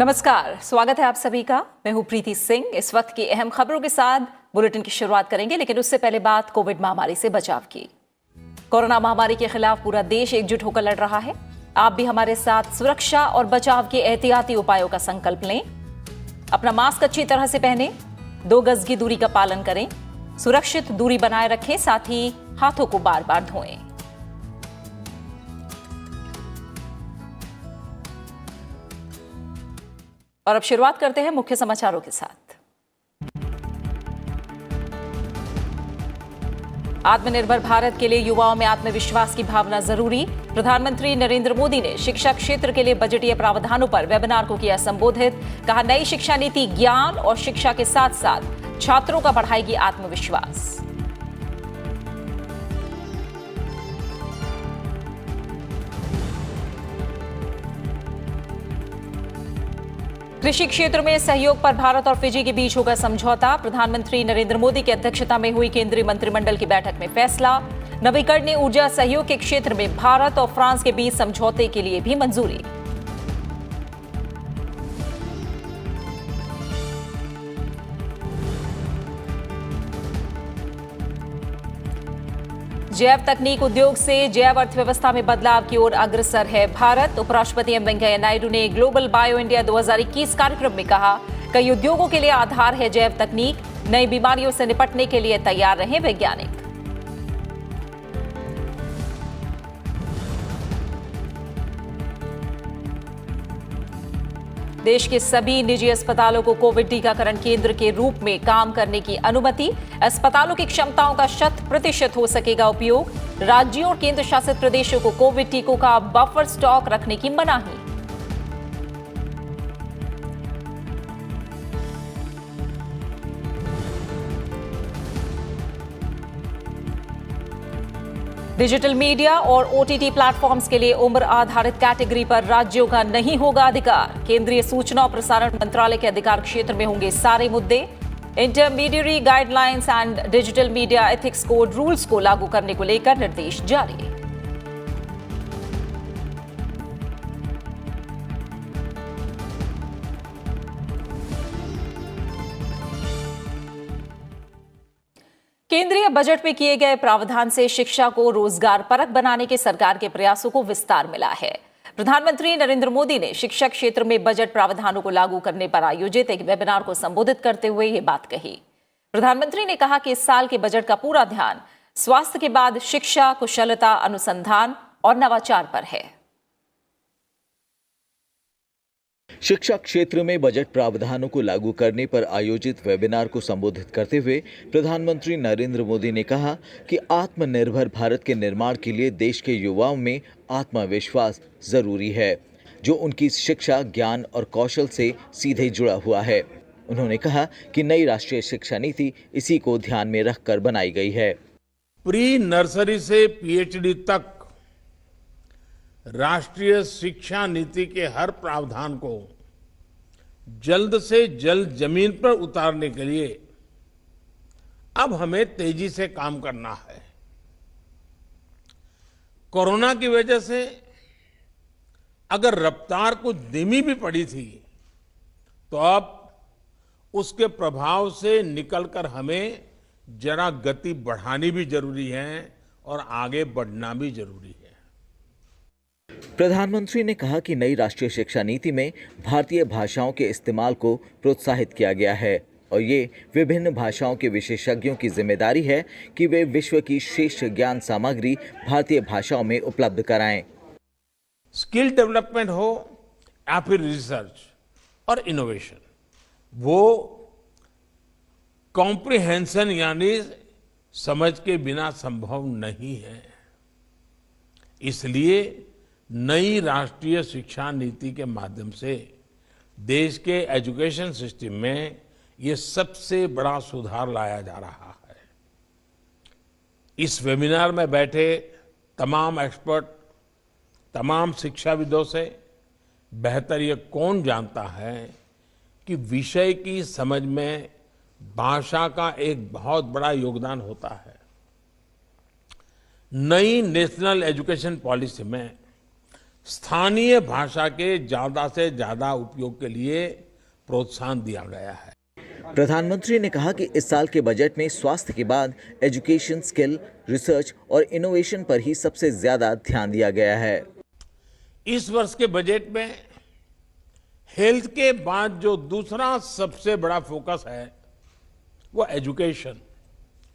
नमस्कार, स्वागत है आप सभी का। मैं हूं प्रीति सिंह। इस वक्त की अहम खबरों के साथ बुलेटिन की शुरुआत करेंगे, लेकिन उससे पहले बात कोविड महामारी से बचाव की। कोरोना महामारी के खिलाफ पूरा देश एकजुट होकर लड़ रहा है। आप भी हमारे साथ सुरक्षा और बचाव के एहतियाती उपायों का संकल्प लें। अपना मास्क अच्छी तरह से पहनें, 2 गज की दूरी का पालन करें, सुरक्षित दूरी बनाए रखें, साथ ही हाथों को बार बार धोएं। और अब शुरुआत करते हैं मुख्य समाचारों के साथ। आत्मनिर्भर भारत के लिए युवाओं में आत्मविश्वास की भावना जरूरी। प्रधानमंत्री नरेंद्र मोदी ने शिक्षा क्षेत्र के लिए बजटीय प्रावधानों पर वेबिनार को किया संबोधित। कहा, नई शिक्षा नीति ज्ञान और शिक्षा के साथ साथ छात्रों का बढ़ाएगी आत्मविश्वास। कृषि क्षेत्र में सहयोग पर भारत और फिजी के बीच होगा समझौता। प्रधानमंत्री नरेंद्र मोदी की अध्यक्षता में हुई केंद्रीय मंत्रिमंडल की बैठक में फैसला। नवीकरणीय ऊर्जा सहयोग के क्षेत्र में भारत और फ्रांस के बीच समझौते के लिए भी मंजूरी। जैव तकनीक उद्योग से जैव अर्थव्यवस्था में बदलाव की ओर अग्रसर है भारत। उपराष्ट्रपति एम वेंकैया नायडू ने ग्लोबल बायो इंडिया 2021 कार्यक्रम में कहा, कई उद्योगों के लिए आधार है जैव तकनीक। नई बीमारियों से निपटने के लिए तैयार रहे वैज्ञानिक। देश के सभी निजी अस्पतालों को कोविड टीकाकरण केंद्र के रूप में काम करने की अनुमति। अस्पतालों की क्षमताओं का 100% हो सकेगा उपयोग। राज्यों और केंद्र शासित प्रदेशों को कोविड टीकों का बफर स्टॉक रखने की मनाही। डिजिटल मीडिया और ओटीटी प्लेटफॉर्म्स के लिए उम्र आधारित कैटेगरी पर राज्यों का नहीं होगा अधिकार। केंद्रीय सूचना और प्रसारण मंत्रालय के अधिकार क्षेत्र में होंगे सारे मुद्दे। Intermediary guidelines and digital media ethics code rules को लागू करने को लेकर निर्देश जारी। केंद्रीय बजट में किए गए प्रावधान से शिक्षा को रोजगार परक बनाने के सरकार के प्रयासों को विस्तार मिला है। प्रधानमंत्री नरेंद्र मोदी ने शिक्षा क्षेत्र में बजट प्रावधानों को लागू करने पर आयोजित एक वेबिनार को संबोधित करते हुए ये बात कही। प्रधानमंत्री ने कहा कि इस साल के बजट का पूरा ध्यान स्वास्थ्य के बाद शिक्षा, कुशलता, अनुसंधान और नवाचार पर है। शिक्षा क्षेत्र में बजट प्रावधानों को लागू करने पर आयोजित वेबिनार को संबोधित करते हुए प्रधानमंत्री नरेंद्र मोदी ने कहा कि आत्मनिर्भर भारत के निर्माण के लिए देश के युवाओं में आत्मविश्वास जरूरी है, जो उनकी शिक्षा, ज्ञान और कौशल से सीधे जुड़ा हुआ है। उन्होंने कहा कि नई राष्ट्रीय शिक्षा नीति इसी को ध्यान में रखकर बनाई गई है। प्री नर्सरी से पीएचडी तक राष्ट्रीय शिक्षा नीति के हर प्रावधान को जल्द से जल्द जमीन पर उतारने के लिए अब हमें तेजी से काम करना है। कोरोना की वजह से अगर रफ्तार कुछ धीमी भी पड़ी थी, तो अब उसके प्रभाव से निकलकर हमें जरा गति बढ़ानी भी जरूरी है और आगे बढ़ना भी जरूरी है। प्रधानमंत्री ने कहा कि नई राष्ट्रीय शिक्षा नीति में भारतीय भाषाओं के इस्तेमाल को प्रोत्साहित किया गया है और ये विभिन्न भाषाओं के विशेषज्ञों की जिम्मेदारी है कि वे विश्व की श्रेष्ठ ज्ञान सामग्री भारतीय भाषाओं में उपलब्ध कराएं। स्किल डेवलपमेंट हो या फिर रिसर्च और इनोवेशन, वो कॉम्प्रिहेंशन यानी समझ के बिना संभव नहीं है। इसलिए नई राष्ट्रीय शिक्षा नीति के माध्यम से देश के एजुकेशन सिस्टम में ये सबसे बड़ा सुधार लाया जा रहा है। इस वेबिनार में बैठे तमाम एक्सपर्ट, तमाम शिक्षाविदों से बेहतर ये कौन जानता है कि विषय की समझ में भाषा का एक बहुत बड़ा योगदान होता है। नई नेशनल एजुकेशन पॉलिसी में स्थानीय भाषा के ज्यादा से ज्यादा उपयोग के लिए प्रोत्साहन दिया गया है। प्रधानमंत्री ने कहा कि इस साल के बजट में स्वास्थ्य के बाद एजुकेशन, स्किल, रिसर्च और इनोवेशन पर ही सबसे ज्यादा ध्यान दिया गया है। इस वर्ष के बजट में हेल्थ के बाद जो दूसरा सबसे बड़ा फोकस है वो एजुकेशन,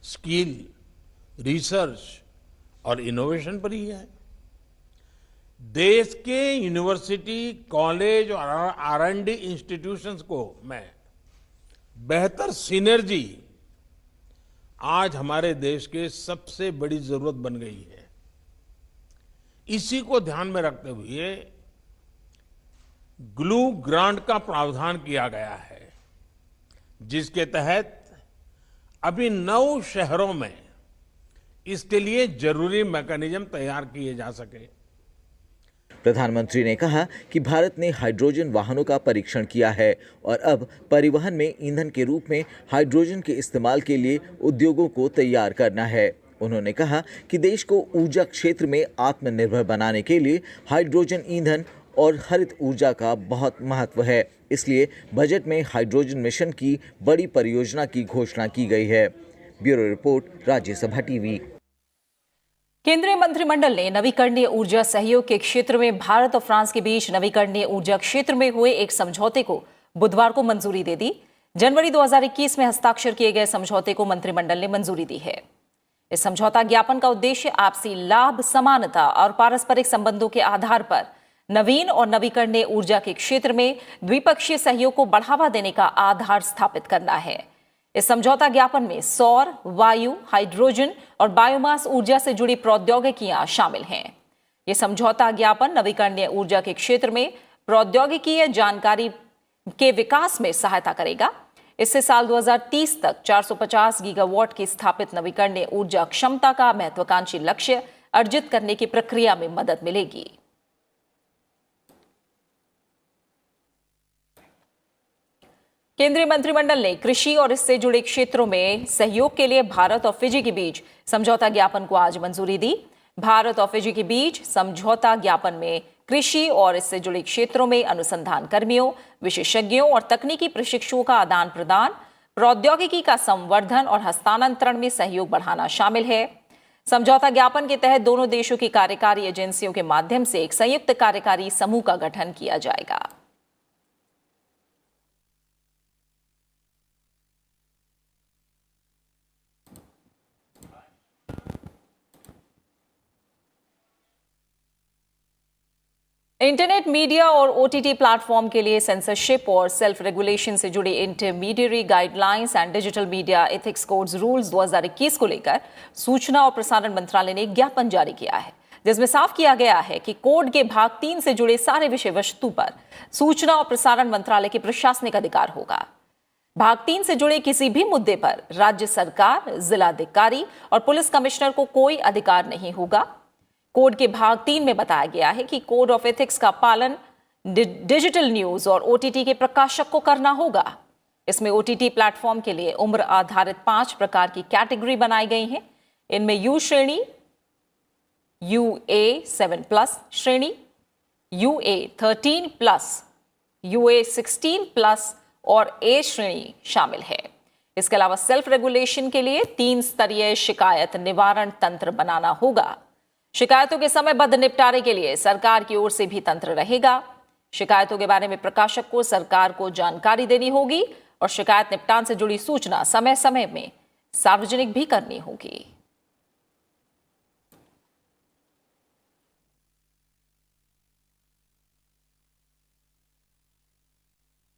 स्किल, रिसर्च और इनोवेशन पर ही है। देश के यूनिवर्सिटी, कॉलेज और R&D इंस्टीट्यूशंस को मैं बेहतर सिनर्जी आज हमारे देश के सबसे बड़ी जरूरत बन गई है। इसी को ध्यान में रखते हुए ग्लू ग्रांट का प्रावधान किया गया है, जिसके तहत अभी 9 शहरों में इसके लिए जरूरी मैकेनिज्म तैयार किए जा सके। प्रधानमंत्री ने कहा कि भारत ने हाइड्रोजन वाहनों का परीक्षण किया है और अब परिवहन में ईंधन के रूप में हाइड्रोजन के इस्तेमाल के लिए उद्योगों को तैयार करना है। उन्होंने कहा कि देश को ऊर्जा क्षेत्र में आत्मनिर्भर बनाने के लिए हाइड्रोजन ईंधन और हरित ऊर्जा का बहुत महत्व है। इसलिए बजट में हाइड्रोजन मिशन की बड़ी परियोजना की घोषणा की गई है। Bureau report, Rajya Sabha TV. केंद्रीय मंत्रिमंडल ने नवीकरणीय ऊर्जा सहयोग के क्षेत्र में भारत और फ्रांस के बीच नवीकरणीय ऊर्जा क्षेत्र में हुए एक समझौते को बुधवार को मंजूरी दे दी। जनवरी 2021 में हस्ताक्षर किए गए समझौते को मंत्रिमंडल ने मंजूरी दी है। इस समझौता ज्ञापन का उद्देश्य आपसी लाभ, समानता और पारस्परिक संबंधों के आधार पर नवीन और नवीकरणीय ऊर्जा के क्षेत्र में द्विपक्षीय सहयोग को बढ़ावा देने का आधार स्थापित करना है। इस समझौता ज्ञापन में सौर, वायु, हाइड्रोजन और बायोमास ऊर्जा से जुड़ी प्रौद्योगिकियां शामिल हैं। यह समझौता ज्ञापन नवीकरणीय ऊर्जा के क्षेत्र में प्रौद्योगिकीय जानकारी के विकास में सहायता करेगा। इससे साल 2030 तक 450 गीगावाट की स्थापित नवीकरणीय ऊर्जा क्षमता का महत्वाकांक्षी लक्ष्य अर्जित करने की प्रक्रिया में मदद मिलेगी। केंद्रीय मंत्रिमंडल ने कृषि और इससे जुड़े क्षेत्रों में सहयोग के लिए भारत और फिजी के बीच समझौता ज्ञापन को आज मंजूरी दी। भारत और फिजी के बीच समझौता ज्ञापन में कृषि और इससे जुड़े क्षेत्रों में अनुसंधान कर्मियों, विशेषज्ञों और तकनीकी प्रशिक्षुओं का आदान प्रदान, प्रौद्योगिकी का संवर्धन और हस्तांतरण में सहयोग बढ़ाना शामिल है। समझौता ज्ञापन के तहत दोनों देशों की कार्यकारी एजेंसियों के माध्यम से एक संयुक्त कार्यकारी समूह का गठन किया जाएगा। इंटरनेट मीडिया और ओटीटी प्लेटफॉर्म के लिए सेंसरशिप और सेल्फ रेगुलेशन से जुड़ी intermediary guidelines and digital media ethics codes rules 2021 को लेकर सूचना और प्रसारण मंत्रालय ने ज्ञापन जारी किया है, जिसमें साफ किया गया है कि कोड के भाग 3 से जुड़े सारे विषय वस्तु पर सूचना और प्रसारण मंत्रालय के प्रशासनिक अधिकार होगा। भाग 3 से जुड़े किसी भी मुद्दे पर राज्य सरकार, जिलाधिकारी और पुलिस कमिश्नर को कोई अधिकार नहीं होगा। कोड के भाग 3 में बताया गया है कि कोड ऑफ एथिक्स का पालन डिजिटल न्यूज और ओटीटी के प्रकाशक को करना होगा। इसमें ओटीटी प्लेटफॉर्म के लिए उम्र आधारित 5 प्रकार की कैटेगरी बनाई गई हैं। इनमें यू श्रेणी, UA 7+ श्रेणी, UA 13+, UA 16+ और A श्रेणी शामिल है। इसके अलावा सेल्फ रेगुलेशन के लिए 3 स्तरीय शिकायत निवारण तंत्र बनाना होगा। शिकायतों के समयबद्ध निपटारे के लिए सरकार की ओर से भी तंत्र रहेगा। शिकायतों के बारे में प्रकाशक को सरकार को जानकारी देनी होगी और शिकायत निपटान से जुड़ी सूचना समय समय में सार्वजनिक भी करनी होगी।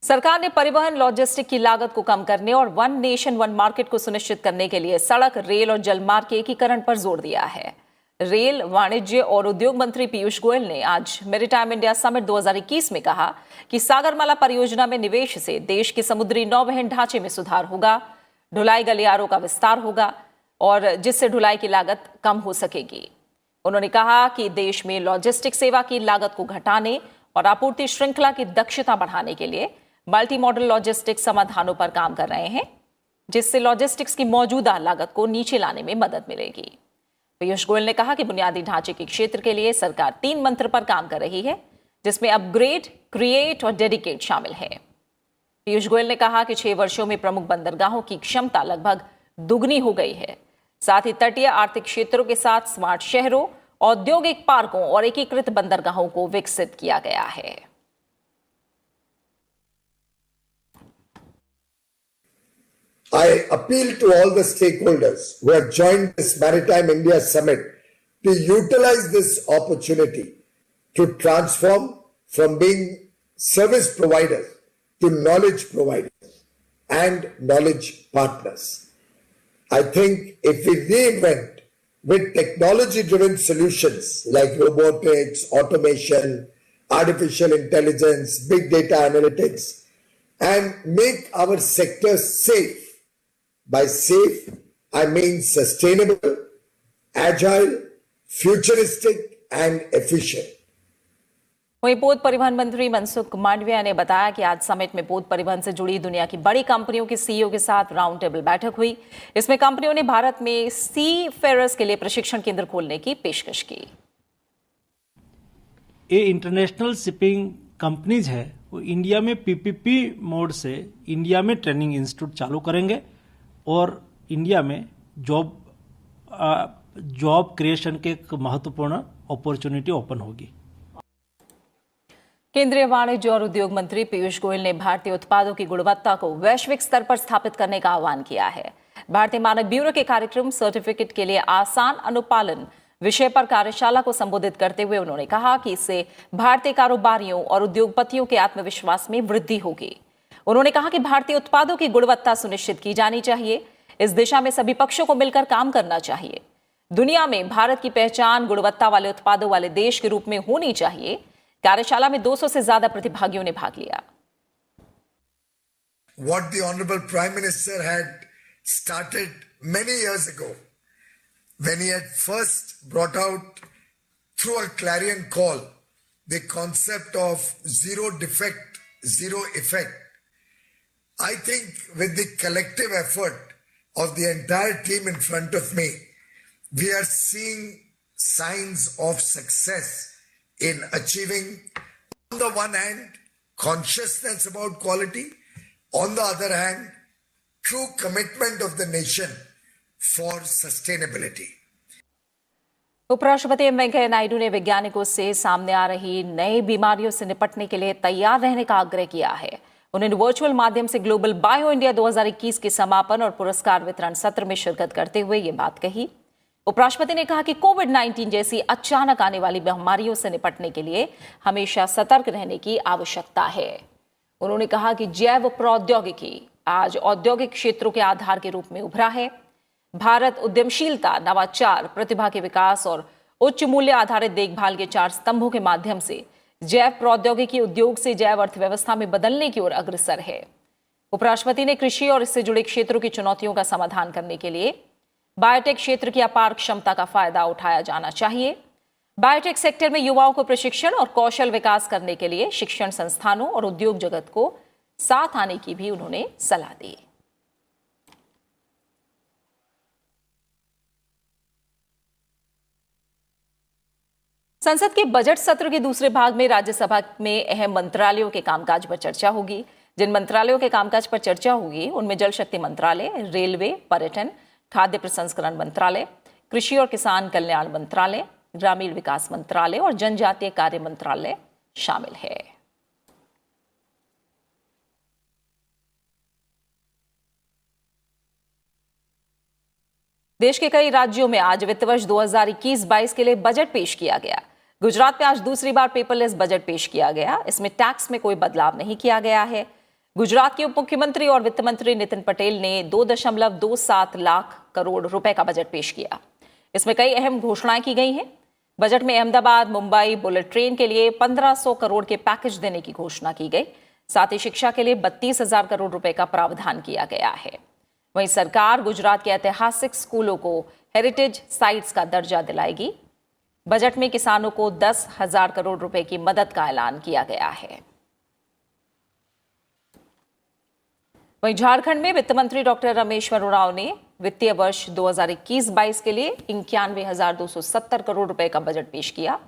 सरकार ने परिवहन लॉजिस्टिक की लागत को कम करने और वन नेशन वन मार्केट को सुनिश्चित करने के लिए सड़क, रेल और जलमार्ग के एकीकरण पर जोर दिया है। रेल, वाणिज्य और उद्योग मंत्री पीयूष गोयल ने आज मैरीटाइम इंडिया समिट 2021 में कहा कि सागरमाला परियोजना में निवेश से देश के समुद्री नौवहन ढांचे में सुधार होगा, ढुलाई गलियारों का विस्तार होगा और जिससे ढुलाई की लागत कम हो सकेगी। उन्होंने कहा कि देश में लॉजिस्टिक सेवा की लागत को घटाने और आपूर्ति श्रृंखला की दक्षता बढ़ाने के लिए मल्टी मॉडल लॉजिस्टिक्स समाधानों पर काम कर रहे हैं, जिससे लॉजिस्टिक्स की मौजूदा लागत को नीचे लाने में मदद मिलेगी। पीयूष गोयल ने कहा कि बुनियादी ढांचे के क्षेत्र के लिए सरकार 3 मंत्र पर काम कर रही है, जिसमें अपग्रेड, क्रिएट और डेडिकेट शामिल है। पीयूष गोयल ने कहा कि 6 वर्षों में प्रमुख बंदरगाहों की क्षमता लगभग दुगनी हो गई है। साथ ही तटीय आर्थिक क्षेत्रों के साथ स्मार्ट शहरों, औद्योगिक पार्कों और एकीकृत बंदरगाहों को विकसित किया गया है। I appeal to all the stakeholders who have joined this Maritime India Summit to utilize this opportunity to transform from being service providers to knowledge providers and knowledge partners. I think if we reinvent with technology-driven solutions like robotics, automation, artificial intelligence, big data analytics, and make our sectors safe. By safe, I mean sustainable, agile, futuristic, and efficient. वहीं पोत परिवहन मंत्री मनसुख मांडविया ने बताया कि आज summit में पोत परिवहन से जुड़ी दुनिया की बड़ी कंपनियों के सीईओ के साथ राउंड टेबल बैठक हुई। इसमें कंपनियों ने भारत में सी फेरर्स के लिए प्रशिक्षण केंद्र खोलने की पेशकश की। ये इंटरनेशनल शिपिंग कंपनीज है, वो इंडिया में पीपीपी मोड से इंडिया में ट्रेनिंग इंस्टीट्यूट चालू करेंगे और इंडिया में जॉब क्रिएशन के एक महत्वपूर्ण अपॉर्चुनिटी ओपन होगी। केंद्रीय वाणिज्य और उद्योग मंत्री पीयूष गोयल ने भारतीय उत्पादों की गुणवत्ता को वैश्विक स्तर पर स्थापित करने का आह्वान किया है। भारतीय मानक ब्यूरो के कार्यक्रम सर्टिफिकेट के लिए आसान अनुपालन विषय पर कार्यशाला को संबोधित करते हुए उन्होंने कहा कि इससे भारतीय कारोबारियों और उद्योगपतियों के आत्मविश्वास में वृद्धि होगी। उन्होंने कहा कि भारतीय उत्पादों की गुणवत्ता सुनिश्चित की जानी चाहिए। इस दिशा में सभी पक्षों को मिलकर काम करना चाहिए। दुनिया में भारत की पहचान गुणवत्ता वाले उत्पादों वाले देश के रूप में होनी चाहिए। कार्यशाला में 200 से ज्यादा प्रतिभागियों ने भाग लिया। What the Honorable Prime Minister had started many years ago when he had first brought out through a clarion call the concept of zero defect, zero effect. I think with the collective effort of the entire team in front of me, we are seeing signs of success in achieving, on the one hand, consciousness about quality, on the other hand, true commitment of the nation for sustainability. उपराष्ट्रपति M Venkaiah Naidu ने वैज्ञानिकों से सामने आ रही नई बीमारियों से निपटने के लिए तैयार रहने का आग्रह किया है। उन्होंने वर्चुअल माध्यम से ग्लोबल बायो इंडिया 2021 के समापन और पुरस्कार वितरण सत्र में शिरकत करते हुए ये बात कही। उपराष्ट्रपति ने कहा कि कोविड-19 जैसी अचानक आने वाली बीमारियों से निपटने के लिए हमेशा सतर्क रहने की आवश्यकता है। उन्होंने कहा कि जैव प्रौद्योगिकी आज औद्योगिक क्षेत्रों के आधार के रूप में उभरा है। भारत उद्यमशीलता, नवाचार, प्रतिभा के विकास और उच्च मूल्य आधारित देखभाल के 4 स्तंभों के माध्यम से जैव प्रौद्योगिकी उद्योग से जैव अर्थव्यवस्था में बदलने की ओर अग्रसर है। उपराष्ट्रपति ने कृषि और इससे जुड़े क्षेत्रों की चुनौतियों का समाधान करने के लिए बायोटेक क्षेत्र की अपार क्षमता का फायदा उठाया जाना चाहिए। बायोटेक सेक्टर में युवाओं को प्रशिक्षण और कौशल विकास करने के लिए शिक्षण संस्थानों और उद्योग जगत को साथ आने की भी उन्होंने सलाह दी। संसद के बजट सत्र के दूसरे भाग में राज्यसभा में अहम मंत्रालयों के कामकाज पर चर्चा होगी। जिन मंत्रालयों के कामकाज पर चर्चा होगी उनमें जल शक्ति मंत्रालय, रेलवे, पर्यटन, खाद्य प्रसंस्करण मंत्रालय, कृषि और किसान कल्याण मंत्रालय, ग्रामीण विकास मंत्रालय और जनजातीय कार्य मंत्रालय शामिल है। देश के कई राज्यों में आज वित्त वर्ष 2021-22 के लिए बजट पेश किया गया। गुजरात में आज दूसरी बार पेपरलेस बजट पेश किया गया। इसमें टैक्स में कोई बदलाव नहीं किया गया है। गुजरात के उप मुख्यमंत्री और वित्त मंत्री नितिन पटेल ने 2.27 लाख करोड़ रुपए का बजट पेश किया। इसमें कई अहम घोषणाएं की गई हैं। बजट में अहमदाबाद मुंबई बुलेट ट्रेन के लिए 1500 करोड़ के पैकेज देने की घोषणा की गई। साथ ही शिक्षा के लिए 32,000 करोड़ रुपए का प्रावधान किया गया है। वहीं सरकार गुजरात के ऐतिहासिक स्कूलों को हेरिटेज साइट्स का दर्जा दिलाएगी। बजट में किसानों को 10,000 करोड़ रुपए की मदद का ऐलान किया गया है। वहीं झारखंड में वित्त मंत्री डॉक्टर रामेश्वर उरांव ने वित्तीय वर्ष 2021-22 के लिए 91,270 करोड़ रुपए का बजट पेश किया।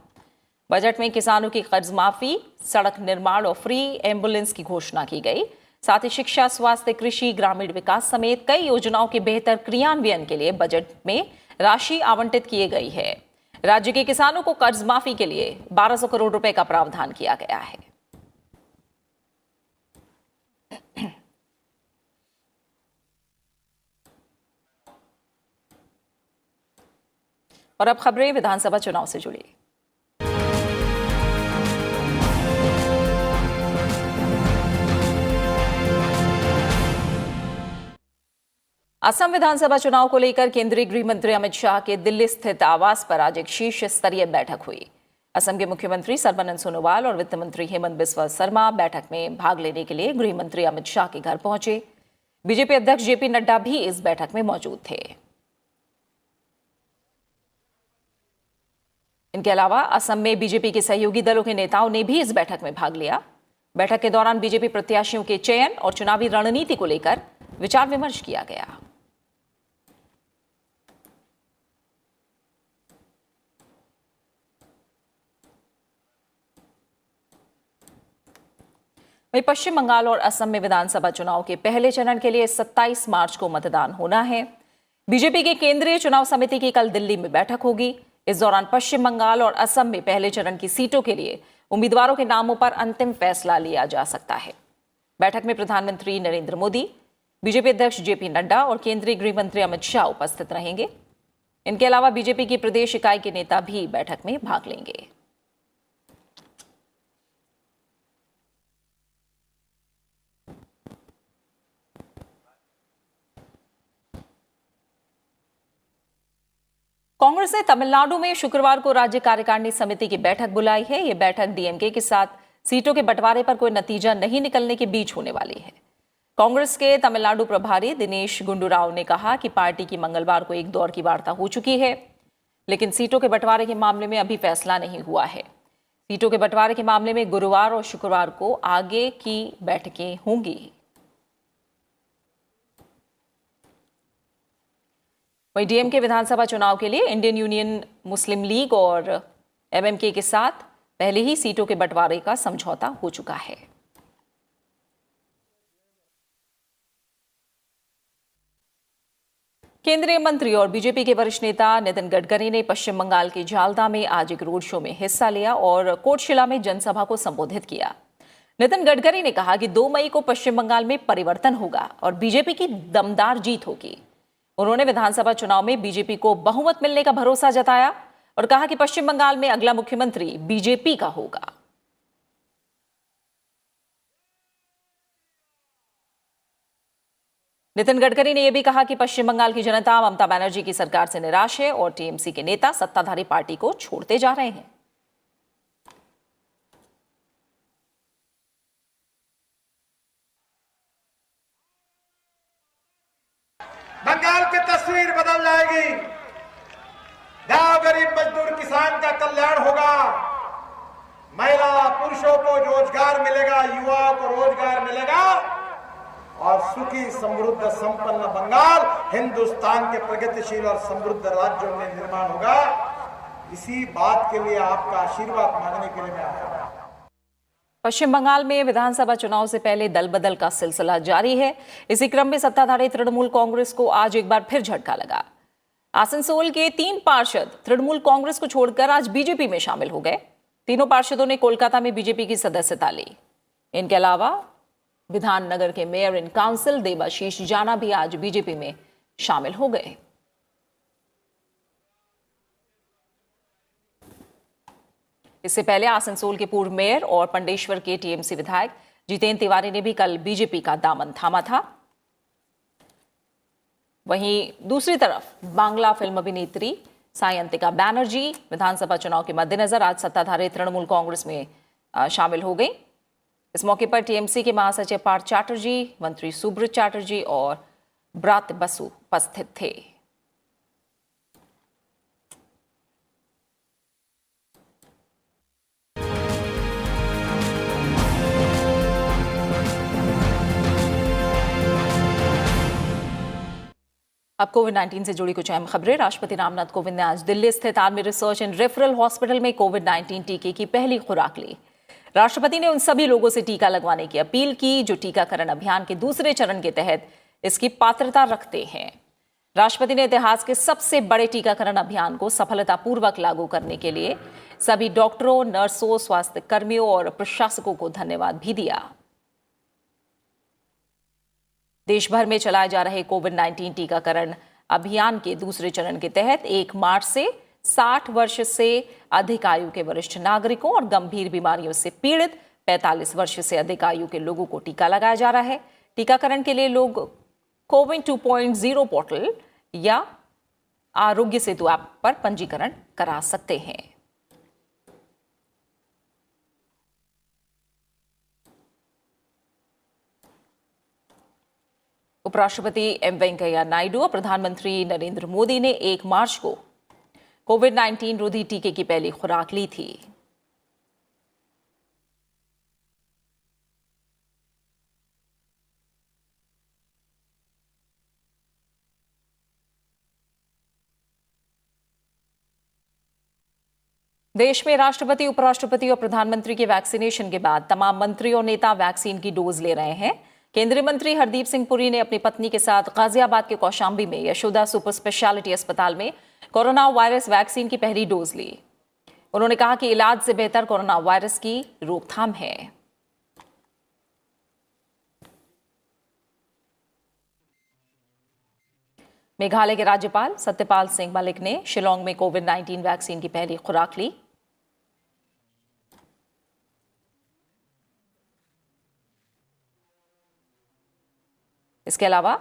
बजट में किसानों की कर्ज माफी, सड़क निर्माण और फ्री एम्बुलेंस की घोषणा की गई। साथ ही शिक्षा, स्वास्थ्य, कृषि, ग्रामीण विकास समेत कई योजनाओं के बेहतर क्रियान्वयन के लिए बजट में राशि आवंटित की गई है। राज्य के किसानों को कर्ज माफी के लिए 1200 करोड़ रुपए का प्रावधान किया गया है। और अब खबरें विधानसभा चुनाव से जुड़ी। असम विधानसभा चुनाव को लेकर केंद्रीय गृह मंत्री अमित शाह के दिल्ली स्थित आवास पर आज एक शीर्ष स्तरीय बैठक हुई। असम के मुख्यमंत्री सर्बानंद सोनोवाल और वित्त मंत्री हेमंत बिस्वा शर्मा बैठक में भाग लेने के लिए गृह मंत्री अमित शाह के घर पहुंचे। बीजेपी अध्यक्ष जेपी नड्डा भी इस बैठक में मौजूद थे। इनके अलावा असम में बीजेपी के सहयोगी दलों के नेताओं ने भी इस बैठक में भाग लिया। बैठक के दौरान बीजेपी प्रत्याशियों के चयन और चुनावी रणनीति को लेकर विचार विमर्श किया गया। वहीं पश्चिम बंगाल और असम में विधानसभा चुनाव के पहले चरण के लिए 27 मार्च को मतदान होना है। बीजेपी के केंद्रीय चुनाव समिति की कल दिल्ली में बैठक होगी। इस दौरान पश्चिम बंगाल और असम में पहले चरण की सीटों के लिए उम्मीदवारों के नामों पर अंतिम फैसला लिया जा सकता है। बैठक में प्रधानमंत्री नरेंद्र मोदी, बीजेपी अध्यक्ष जेपी नड्डा और केंद्रीय गृह मंत्री अमित शाह उपस्थित रहेंगे। इनके अलावा बीजेपी की प्रदेश इकाई के नेता भी बैठक में भाग लेंगे। कांग्रेस ने तमिलनाडु में शुक्रवार को राज्य कार्यकारिणी समिति की बैठक बुलाई है। यह बैठक डीएमके के साथ सीटों के बंटवारे पर कोई नतीजा नहीं निकलने के बीच होने वाली है। कांग्रेस के तमिलनाडु प्रभारी दिनेश गुंडूराव ने कहा कि पार्टी की मंगलवार को एक दौर की वार्ता हो चुकी है, लेकिन सीटों के बंटवारे के मामले में अभी फैसला नहीं हुआ है। सीटों के बंटवारे के मामले में गुरुवार और शुक्रवार को आगे की बैठकें होंगी। वहीं डीएमके विधानसभा चुनाव के लिए इंडियन यूनियन मुस्लिम लीग और एमएमके के साथ पहले ही सीटों के बंटवारे का समझौता हो चुका है। केंद्रीय मंत्री और बीजेपी के वरिष्ठ नेता नितिन गडकरी ने पश्चिम बंगाल के झालदा में आज एक रोड शो में हिस्सा लिया और कोटशिला में जनसभा को संबोधित किया। नितिन गडकरी ने कहा कि 2 मई को पश्चिम बंगाल में परिवर्तन होगा और बीजेपी की दमदार जीत होगी। उन्होंने विधानसभा चुनाव में बीजेपी को बहुमत मिलने का भरोसा जताया और कहा कि पश्चिम बंगाल में अगला मुख्यमंत्री बीजेपी का होगा। नितिन गडकरी ने यह भी कहा कि पश्चिम बंगाल की जनता ममता बनर्जी की सरकार से निराश है और टीएमसी के नेता सत्ताधारी पार्टी को छोड़ते जा रहे हैं। बंगाल की तस्वीर बदल जाएगी। गांव गरीब मजदूर किसान का कल्याण होगा। महिला पुरुषों को रोजगार मिलेगा, युवाओं को रोजगार मिलेगा और सुखी समृद्ध संपन्न बंगाल हिंदुस्तान के प्रगतिशील और समृद्ध राज्यों में निर्माण होगा। इसी बात के लिए आपका आशीर्वाद मांगने के लिए मैं आया हूं। पश्चिम बंगाल में विधानसभा चुनाव से पहले दल बदल का सिलसिला जारी है। इसी क्रम में सत्ताधारी तृणमूल कांग्रेस को आज एक बार फिर झटका लगा। आसनसोल के 3 पार्षद तृणमूल कांग्रेस को छोड़कर आज बीजेपी में शामिल हो गए। तीनों पार्षदों ने कोलकाता में बीजेपी की सदस्यता ली। इनके अलावा विधाननगर के मेयर इन काउंसिल देवाशीष जाना भी आज बीजेपी में शामिल हो गए। इससे पहले आसनसोल के पूर्व मेयर और पंडेश्वर के टीएमसी विधायक जितेंद्र तिवारी ने भी कल बीजेपी का दामन थामा था। वहीं दूसरी तरफ बांग्ला फिल्म अभिनेत्री सायंतिका बैनर्जी विधानसभा चुनाव के मद्देनजर आज सत्ताधारी तृणमूल कांग्रेस में शामिल हो गई। इस मौके पर टीएमसी के महासचिव पार्थ चैटर्जी, मंत्री सुब्रत चैटर्जी और ब्रात बसु उपस्थित थे। अब कोविड-19 से जुड़ी कुछ अहम खबरें। राष्ट्रपति रामनाथ कोविंद ने आज दिल्ली स्थित army research and referral hospital में कोविड-19 टीके की पहली खुराक ली। राष्ट्रपति ने उन सभी लोगों से टीका लगवाने की अपील की जो टीकाकरण अभियान के दूसरे चरण के तहत इसकी पात्रता रखते हैं। राष्ट्रपति ने इतिहास के सबसे बड़े टीकाकरण अभियान को सफलतापूर्वक लागू करने के लिए सभी डॉक्टरों, नर्सों, स्वास्थ्य कर्मियों और प्रशासकों को धन्यवाद भी दिया। देश भर में चलाए जा रहे कोविड-19 टीकाकरण अभियान के दूसरे चरण के तहत 1 मार्च से 60 वर्ष से अधिक आयु के वरिष्ठ नागरिकों और गंभीर बीमारियों से पीड़ित 45 वर्ष से अधिक आयु के लोगों को टीका लगाया जा रहा है। टीकाकरण के लिए लोग कोविन 2.0 पोर्टल या आरोग्य सेतु ऐप पर पंजीकरण करा सकते हैं। उपराष्ट्रपति एम वेंकैया नायडू और प्रधानमंत्री नरेंद्र मोदी ने 1 मार्च को कोविड-19 रोधी टीके की पहली खुराक ली थी। देश में राष्ट्रपति, उपराष्ट्रपति और प्रधानमंत्री के वैक्सीनेशन के बाद तमाम मंत्री और नेता वैक्सीन की डोज ले रहे हैं। केंद्रीय मंत्री हरदीप सिंह पुरी ने अपनी पत्नी के साथ गाजियाबाद के कौशाम्बी में यशोदा सुपर स्पेशलिटी अस्पताल में कोरोना वायरस वैक्सीन की पहली डोज ली। उन्होंने कहा कि इलाज से बेहतर कोरोना वायरस की रोकथाम है। मेघालय के राज्यपाल सत्यपाल सिंह मलिक ने शिलोंग में कोविड-19 वैक्सीन की पहली खुराक ली। इसके अलावा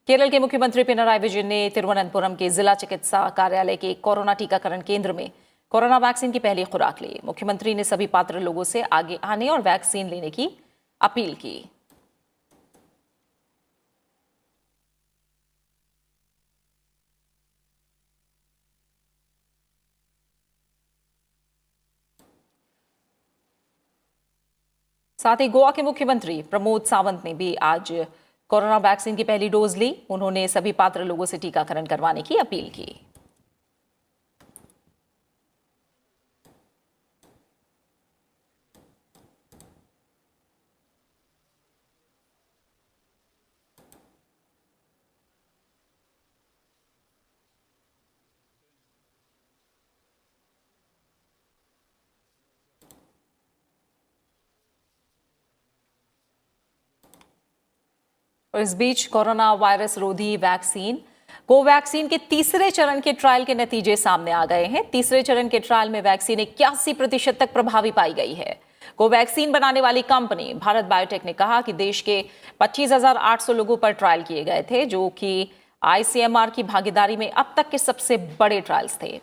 केरल के मुख्यमंत्री पिनराई विजयन ने तिरुवनंतपुरम के जिला चिकित्सा कार्यालय के कोरोना टीकाकरण केंद्र में कोरोना वैक्सीन की पहली खुराक ली। मुख्यमंत्री ने सभी पात्र लोगों से आगे आने और वैक्सीन लेने की अपील की। साथ ही गोवा के मुख्यमंत्री प्रमोद सावंत ने भी आज कोरोना वैक्सीन की पहली डोज ली। उन्होंने सभी पात्र लोगों से टीकाकरण करवाने की अपील की। और इस बीच कोरोना वायरस रोधी वैक्सीन कोवैक्सीन के तीसरे चरण के ट्रायल के नतीजे सामने आ गए हैं। तीसरे चरण के ट्रायल में वैक्सीन 81% तक प्रभावी पाई गई है। कोवैक्सीन बनाने वाली कंपनी भारत बायोटेक ने कहा कि देश के 25,800 लोगों पर ट्रायल किए गए थे, जो कि आईसीएमआर की भागीदारी में अब तक के सबसे बड़े ट्रायल्स थे।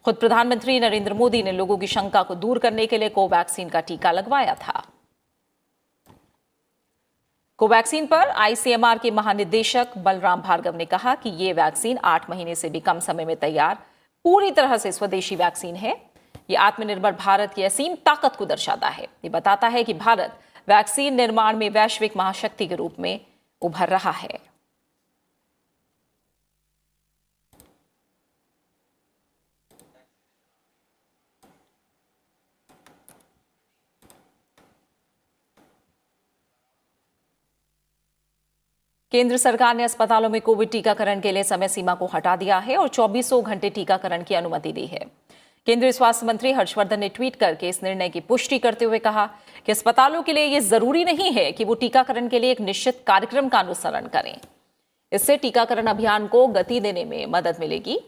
खुद प्रधानमंत्री नरेंद्र मोदी ने लोगों की शंका को दूर करने के लिए कोवैक्सीन का टीका लगवाया था। कोवैक्सीन पर आईसीएमआर के महानिदेशक बलराम भार्गव ने कहा कि ये वैक्सीन 8 महीने से भी कम समय में तैयार पूरी तरह से स्वदेशी वैक्सीन है। ये आत्मनिर्भर भारत की असीम ताकत को दर्शाता है। ये बताता है कि भारत वैक्सीन निर्माण में वैश्विक महाशक्ति के रूप में उभर रहा है। केंद्र सरकार ने अस्पतालों में कोविड टीकाकरण के लिए समय सीमा को हटा दिया है और 24 घंटे टीकाकरण की अनुमति दी है। केंद्रीय स्वास्थ्य मंत्री हर्षवर्धन ने ट्वीट करके इस निर्णय की पुष्टि करते हुए कहा कि अस्पतालों के लिए यह जरूरी नहीं है कि वो टीकाकरण के लिए एक निश्चित कार्यक्रम का अनुसरण करें। इससे टीकाकरण अभियान को गति देने में मदद मिलेगी।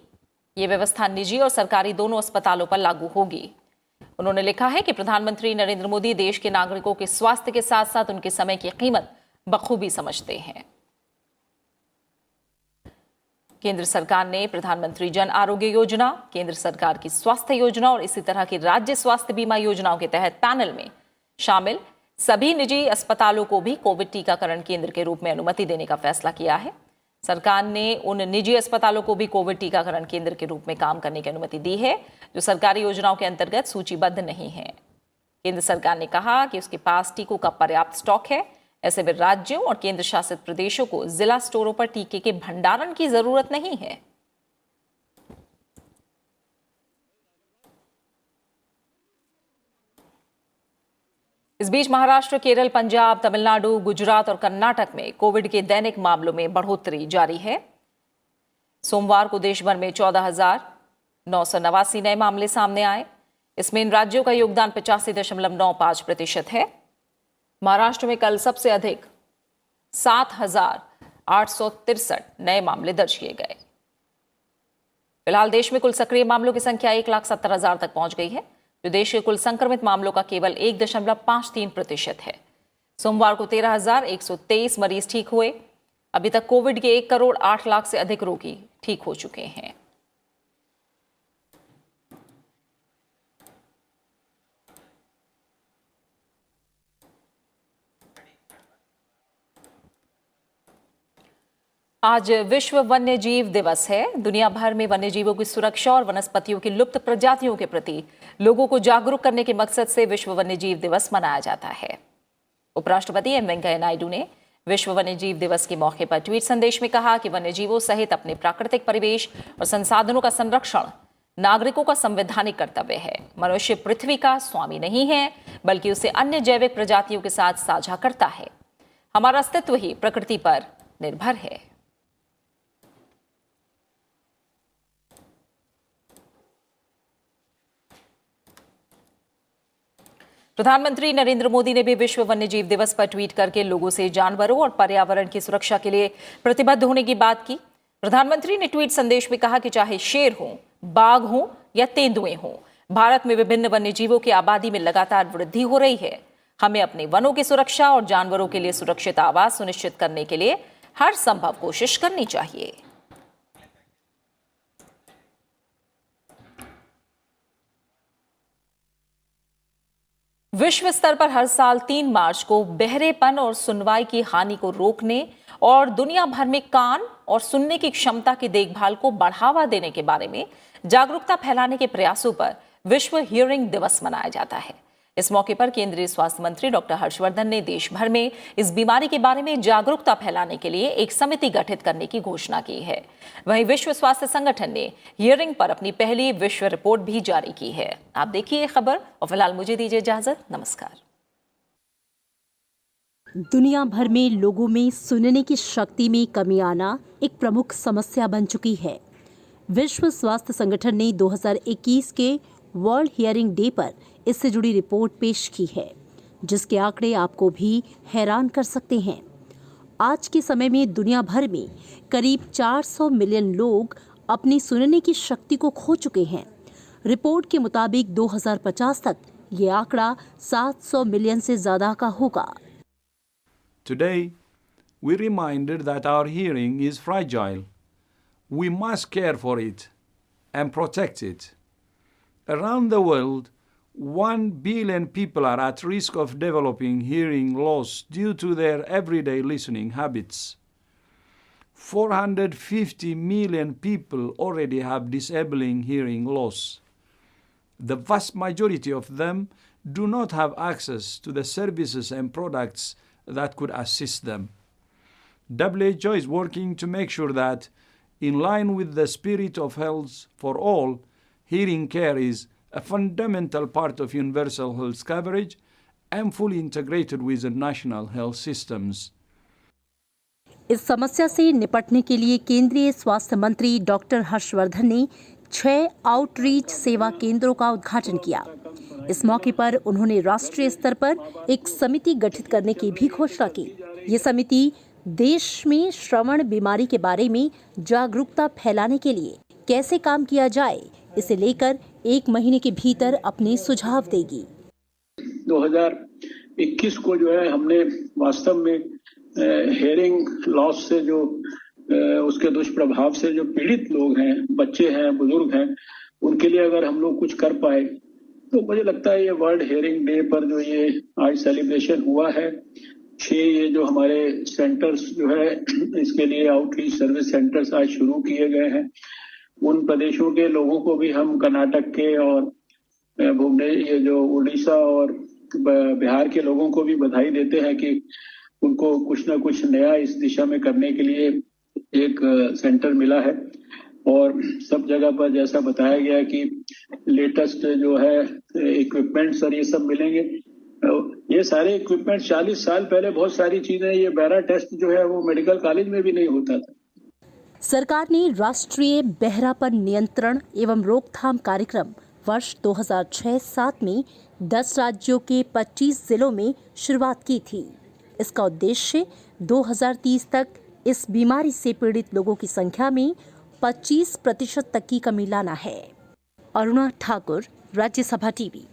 ये व्यवस्था निजी और सरकारी दोनों अस्पतालों पर लागू होगी। उन्होंने लिखा है कि प्रधानमंत्री नरेंद्र मोदी देश के नागरिकों के स्वास्थ्य के साथ साथ उनके समय की कीमत बखूबी समझते हैं। केंद्र सरकार ने प्रधानमंत्री जन आरोग्य योजना, केंद्र सरकार की स्वास्थ्य योजना और इसी तरह की राज्य स्वास्थ्य बीमा योजनाओं के तहत पैनल में शामिल सभी निजी अस्पतालों को भी कोविड टीकाकरण केंद्र के रूप में अनुमति देने का फैसला किया है। सरकार ने उन निजी अस्पतालों को भी कोविड टीकाकरण केंद्र के रूप में काम करने की अनुमति दी है जो सरकारी योजनाओं के अंतर्गत सूचीबद्ध नहीं है। केंद्र सरकार ने कहा कि उसके पास टीकों का पर्याप्त स्टॉक है, ऐसे में राज्यों और केंद्र शासित प्रदेशों को जिला स्टोरों पर टीके के भंडारण की जरूरत नहीं है। इस बीच महाराष्ट्र, केरल, पंजाब, तमिलनाडु, गुजरात और कर्नाटक में कोविड के दैनिक मामलों में बढ़ोतरी जारी है। सोमवार को देश भर में 14,989 नए मामले सामने आए। इसमें इन राज्यों का योगदान 85.95% है। महाराष्ट्र में कल सबसे अधिक 7,863 नए मामले दर्ज किए गए। फिलहाल देश में कुल सक्रिय मामलों की संख्या 1,70,000 तक पहुंच गई है, जो देश के कुल संक्रमित मामलों का केवल 1.53% है। सोमवार को 13,123 मरीज ठीक हुए। अभी तक कोविड के 1 करोड़ 8 लाख से अधिक रोगी ठीक हो चुके हैं। आज विश्व वन्य जीव दिवस है। दुनिया भर में वन्य जीवों की सुरक्षा और वनस्पतियों की लुप्त प्रजातियों के प्रति लोगों को जागरूक करने के मकसद से विश्व वन्य जीव दिवस मनाया जाता है। उपराष्ट्रपति एम वेंकैया नायडू ने विश्व वन्य जीव दिवस के मौके पर ट्वीट संदेश में कहा कि वन्य जीवों सहित अपने प्राकृतिक परिवेश और संसाधनों का संरक्षण नागरिकों का संवैधानिक कर्तव्य है। मनुष्य पृथ्वी का स्वामी नहीं है, बल्कि उसे अन्य जैविक प्रजातियों के साथ साझा करता है। हमारा अस्तित्व ही प्रकृति पर निर्भर है। प्रधानमंत्री नरेंद्र मोदी ने भी विश्व वन्यजीव दिवस पर ट्वीट करके लोगों से जानवरों और पर्यावरण की सुरक्षा के लिए प्रतिबद्ध होने की बात की। प्रधानमंत्री ने ट्वीट संदेश में कहा कि चाहे शेर हो, बाघ हो या तेंदुए हो, भारत में विभिन्न वन्यजीवों की आबादी में लगातार वृद्धि हो रही है। हमें अपने वनों की सुरक्षा और जानवरों के लिए सुरक्षित आवास सुनिश्चित करने के लिए हर संभव कोशिश करनी चाहिए। विश्व स्तर पर हर साल 3 मार्च को बहरेपन और सुनवाई की हानि को रोकने और दुनिया भर में कान और सुनने की क्षमता की देखभाल को बढ़ावा देने के बारे में जागरूकता फैलाने के प्रयासों पर विश्व हियरिंग दिवस मनाया जाता है। इस मौके पर केंद्रीय स्वास्थ्य मंत्री डॉक्टर हर्षवर्धन ने देश भर में इस बीमारी के बारे में जागरूकता फैलाने के लिए एक समिति गठित करने की घोषणा की है। वहीं विश्व स्वास्थ्य संगठन ने हियरिंग पर अपनी पहली विश्व रिपोर्ट भी जारी की है। आप देखिए खबर और फिलहाल मुझे दीजिए इजाजत। नमस्कार। दुनिया भर में लोगों में सुनने की शक्ति में कमी आना एक प्रमुख समस्या बन चुकी है। विश्व स्वास्थ्य संगठन ने 2021 के वर्ल्ड हियरिंग डे पर इससे जुड़ी रिपोर्ट पेश की है, जिसके आंकड़े आपको भी हैरान कर सकते हैं। आज के समय में दुनिया भर में करीब 400 मिलियन लोग अपनी सुनने की शक्ति को खो चुके हैं। रिपोर्ट के मुताबिक 2050 तक ये आंकड़ा 700 मिलियन से ज्यादा का होगा। Today, we reminded that our hearing is fragile. We must care for it and protect it. Around the world, 1 billion people are at risk of developing hearing loss due to their everyday listening habits. 450 million people already have disabling hearing loss. The vast majority of them do not have access to the services and products that could assist them. WHO is working to make sure that, in line with the spirit of health for all, hearing care is a fundamental part of universal health coverage and fully integrated with the national health systems. इस समस्या से निपटने के लिए केंद्रीय स्वास्थ्य मंत्री doctor Harshvardhan ने 6 आउटरीच सेवा केंद्रों का उद्घाटन किया। इस मौके पर उन्होंने राष्ट्रीय स्तर पर एक समिति गठित करने की भी घोषणा की। ये समिति देश में श्रवण बीमारी के बारे में जागरूकता फैलाने के लिए कैसे काम किया जाए, इसे लेकर 1 महीने के भीतर अपने सुझाव देगी। 2021 को जो है हमने वास्तव में हेयरिंग लॉस से जो उसके दुष्प्रभाव से जो पीड़ित लोग हैं, बच्चे हैं, बुजुर्ग हैं, उनके लिए अगर हम लोग कुछ कर पाए तो मुझे लगता है ये वर्ल्ड हियरिंग डे पर जो ये आज सेलिब्रेशन हुआ है, 6 ये जो हमारे सेंटर्स जो है इसके लिए आउटरीच सर्विस सेंटर्स आज शुरू किए गए हैं। उन प्रदेशों के लोगों को भी हम कर्नाटक के और भुवनेश्वर, ये जो उड़ीसा और बिहार के लोगों को भी बधाई देते हैं कि उनको कुछ ना कुछ नया इस दिशा में करने के लिए एक सेंटर मिला है। और सब जगह पर जैसा बताया गया कि लेटेस्ट जो है इक्विपमेंट्स और ये सब मिलेंगे। ये सारे इक्विपमेंट 40 साल पहले बहुत सारी चीजें, ये बैरा टेस्ट जो है वो मेडिकल कॉलेज में भी नहीं होता था। सरकार ने राष्ट्रीय बहरापन नियंत्रण एवं रोकथाम कार्यक्रम वर्ष 2006-07 में 10 राज्यों के 25 जिलों में शुरुआत की थी। इसका उद्देश्य 2030 तक इस बीमारी से पीड़ित लोगों की संख्या में 25% तक की कमी लाना है। अरुणा ठाकुर, राज्यसभा टीवी।